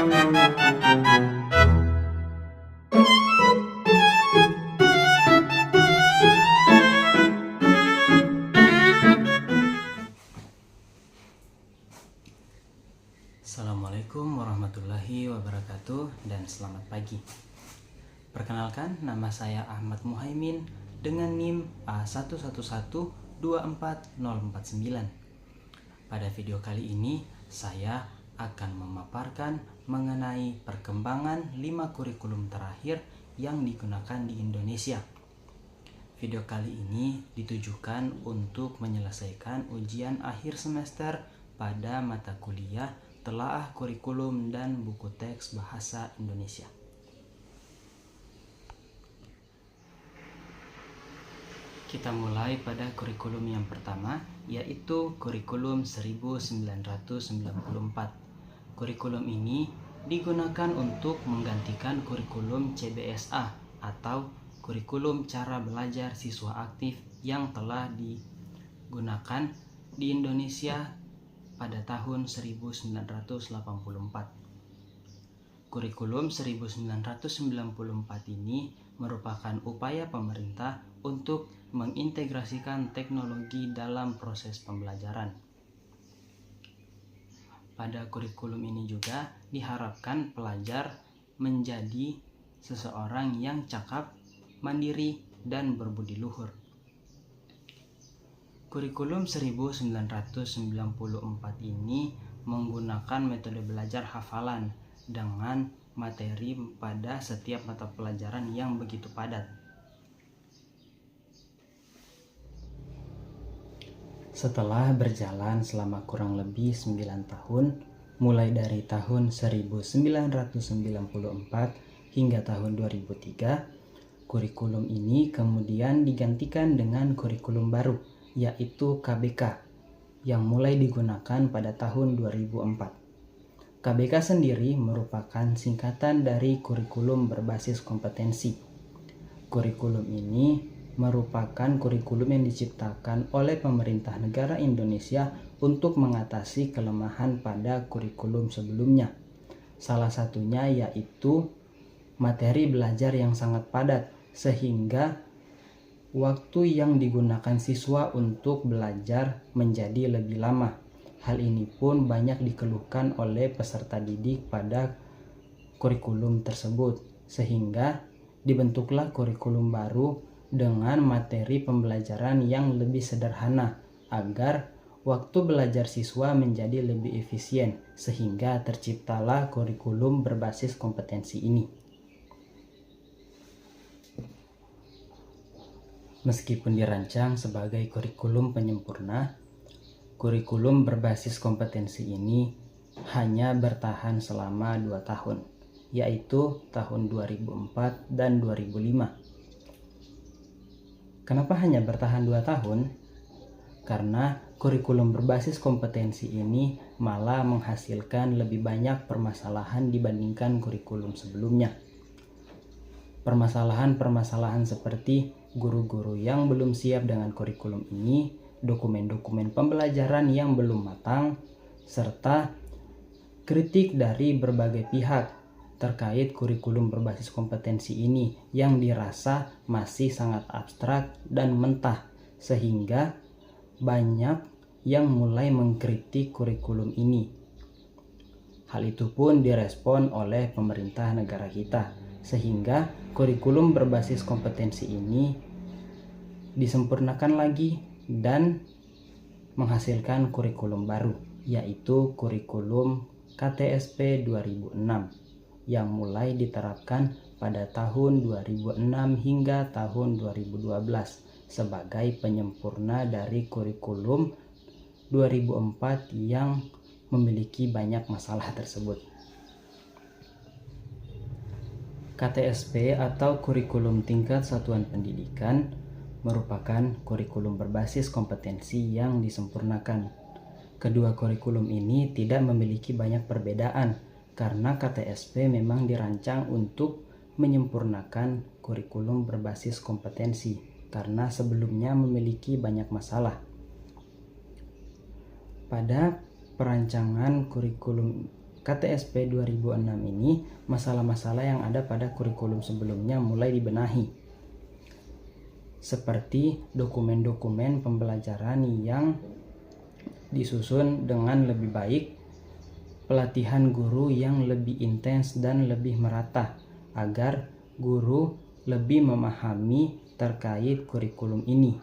Assalamualaikum warahmatullahi wabarakatuh dan selamat pagi. Perkenalkan, nama saya Ahmad Muhaimin dengan NIM A11124049. Pada video kali ini saya akan memaparkan mengenai perkembangan 5 kurikulum terakhir yang digunakan di Indonesia. Video kali ini ditujukan untuk menyelesaikan ujian akhir semester pada mata kuliah Telaah Kurikulum dan Buku Teks Bahasa Indonesia. Kita mulai pada kurikulum yang pertama, yaitu kurikulum 1994. Kurikulum ini digunakan untuk menggantikan kurikulum CBSA atau kurikulum cara belajar siswa aktif yang telah digunakan di Indonesia pada tahun 1984. Kurikulum 1994 ini merupakan upaya pemerintah untuk mengintegrasikan teknologi dalam proses pembelajaran. Pada kurikulum ini juga diharapkan pelajar menjadi seseorang yang cakap, mandiri, dan berbudi luhur. Kurikulum 1994 ini menggunakan metode belajar hafalan dengan materi pada setiap mata pelajaran yang begitu padat. Setelah berjalan selama kurang lebih 9 tahun, mulai dari tahun 1994 hingga tahun 2003, kurikulum ini kemudian digantikan dengan kurikulum baru, yaitu KBK, yang mulai digunakan pada tahun 2004. KBK sendiri merupakan singkatan dari kurikulum berbasis kompetensi. Kurikulum ini merupakan kurikulum yang diciptakan oleh pemerintah negara Indonesia untuk mengatasi kelemahan pada kurikulum sebelumnya. Salah satunya yaitu materi belajar yang sangat padat, sehingga waktu yang digunakan siswa untuk belajar menjadi lebih lama. Hal ini pun banyak dikeluhkan oleh peserta didik pada kurikulum tersebut, sehingga dibentuklah kurikulum baru dengan materi pembelajaran yang lebih sederhana agar waktu belajar siswa menjadi lebih efisien, sehingga terciptalah kurikulum berbasis kompetensi ini. Meskipun dirancang sebagai kurikulum penyempurna, kurikulum berbasis kompetensi ini hanya bertahan selama 2 tahun, yaitu tahun 2004 dan 2005. Kenapa hanya bertahan 2 tahun? Karena kurikulum berbasis kompetensi ini malah menghasilkan lebih banyak permasalahan dibandingkan kurikulum sebelumnya. Permasalahan-permasalahan seperti guru-guru yang belum siap dengan kurikulum ini, dokumen-dokumen pembelajaran yang belum matang, serta kritik dari berbagai pihak terkait kurikulum berbasis kompetensi ini yang dirasa masih sangat abstrak dan mentah, sehingga banyak yang mulai mengkritik kurikulum ini. Hal itu pun direspon oleh pemerintah negara kita, sehingga kurikulum berbasis kompetensi ini disempurnakan lagi dan menghasilkan kurikulum baru, yaitu kurikulum KTSP 2006 yang mulai diterapkan pada tahun 2006 hingga tahun 2012 sebagai penyempurna dari kurikulum 2004 yang memiliki banyak masalah tersebut. KTSP atau kurikulum tingkat satuan pendidikan merupakan kurikulum berbasis kompetensi yang disempurnakan. Kedua kurikulum ini tidak memiliki banyak perbedaan karena KTSP memang dirancang untuk menyempurnakan kurikulum berbasis kompetensi karena sebelumnya memiliki banyak masalah. Pada perancangan kurikulum KTSP 2006 ini, masalah-masalah yang ada pada kurikulum sebelumnya mulai dibenahi. Seperti dokumen-dokumen pembelajaran yang disusun dengan lebih baik, pelatihan guru yang lebih intens dan lebih merata, agar guru lebih memahami terkait kurikulum ini.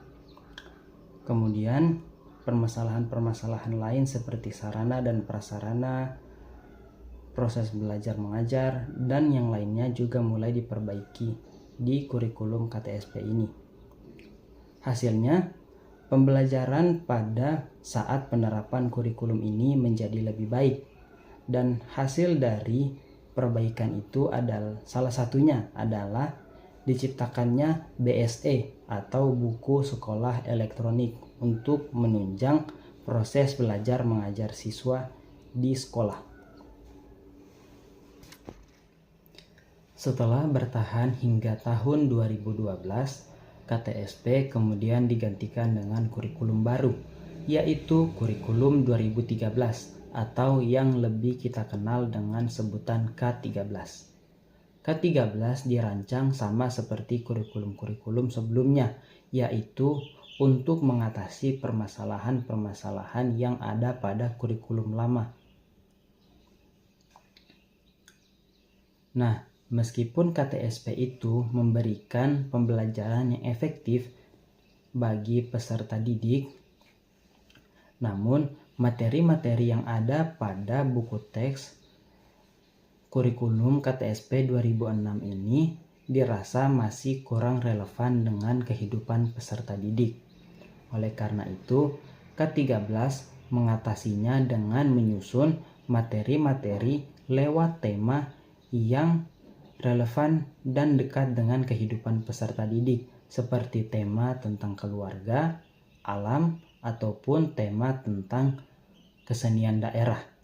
Kemudian, permasalahan-permasalahan lain seperti sarana dan prasarana, proses belajar mengajar, dan yang lainnya juga mulai diperbaiki di kurikulum KTSP ini. Hasilnya, pembelajaran pada saat penerapan kurikulum ini menjadi lebih baik, dan hasil dari perbaikan itu adalah salah satunya adalah diciptakannya BSE atau buku sekolah elektronik untuk menunjang proses belajar mengajar siswa di sekolah. Setelah bertahan hingga tahun 2012, KTSP kemudian digantikan dengan kurikulum baru, yaitu kurikulum 2013 atau yang lebih kita kenal dengan sebutan K13. K13 dirancang sama seperti kurikulum-kurikulum sebelumnya, yaitu untuk mengatasi permasalahan-permasalahan yang ada pada kurikulum lama. Nah, meskipun KTSP itu memberikan pembelajaran yang efektif bagi peserta didik, namun materi-materi yang ada pada buku teks kurikulum KTSP 2006 ini dirasa masih kurang relevan dengan kehidupan peserta didik. Oleh karena itu, K13 mengatasinya dengan menyusun materi-materi lewat tema yang relevan dan dekat dengan kehidupan peserta didik, seperti tema tentang keluarga, alam, ataupun tema tentang kesenian daerah.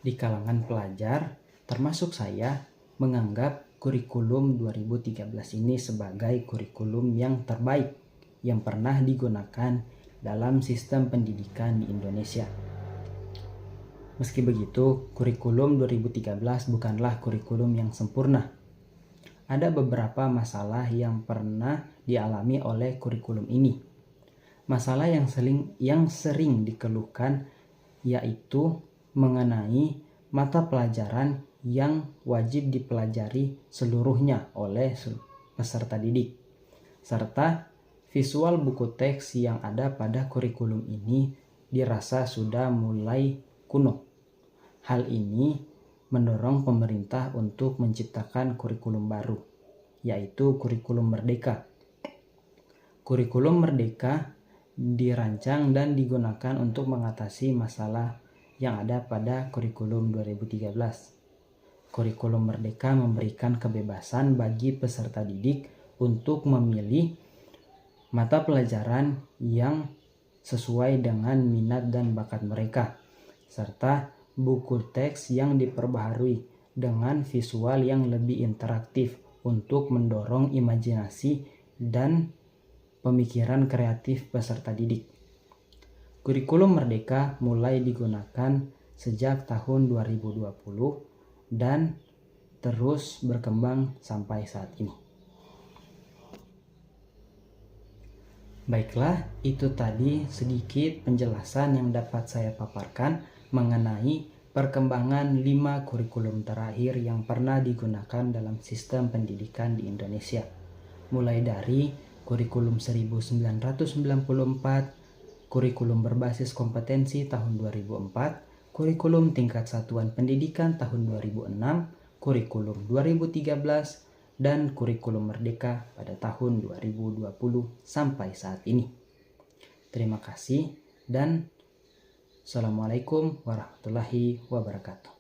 Di kalangan pelajar, termasuk saya, menganggap kurikulum 2013 ini sebagai kurikulum yang terbaik yang pernah digunakan dalam sistem pendidikan di Indonesia. Meski begitu, kurikulum 2013 bukanlah kurikulum yang sempurna. Ada beberapa masalah yang pernah dialami oleh kurikulum ini. Masalah yang sering dikeluhkan yaitu mengenai mata pelajaran yang wajib dipelajari seluruhnya oleh peserta didik, serta visual buku teks yang ada pada kurikulum ini dirasa sudah mulai kuno. Hal ini mendorong pemerintah untuk menciptakan kurikulum baru, yaitu kurikulum merdeka. Kurikulum merdeka dirancang dan digunakan untuk mengatasi masalah yang ada pada kurikulum 2013. Kurikulum merdeka memberikan kebebasan bagi peserta didik untuk memilih mata pelajaran yang sesuai dengan minat dan bakat mereka, serta buku teks yang diperbaharui dengan visual yang lebih interaktif untuk mendorong imajinasi dan pemikiran kreatif peserta didik. Kurikulum merdeka mulai digunakan sejak tahun 2020 dan terus berkembang sampai saat ini. Baiklah, itu tadi sedikit penjelasan yang dapat saya paparkan mengenai perkembangan 5 kurikulum terakhir yang pernah digunakan dalam sistem pendidikan di Indonesia. Mulai dari kurikulum 1994, kurikulum berbasis kompetensi tahun 2004, kurikulum tingkat satuan pendidikan tahun 2006, kurikulum 2013, dan kurikulum merdeka pada tahun 2020 sampai saat ini. Terima kasih dan Assalamualaikum warahmatullahi wabarakatuh.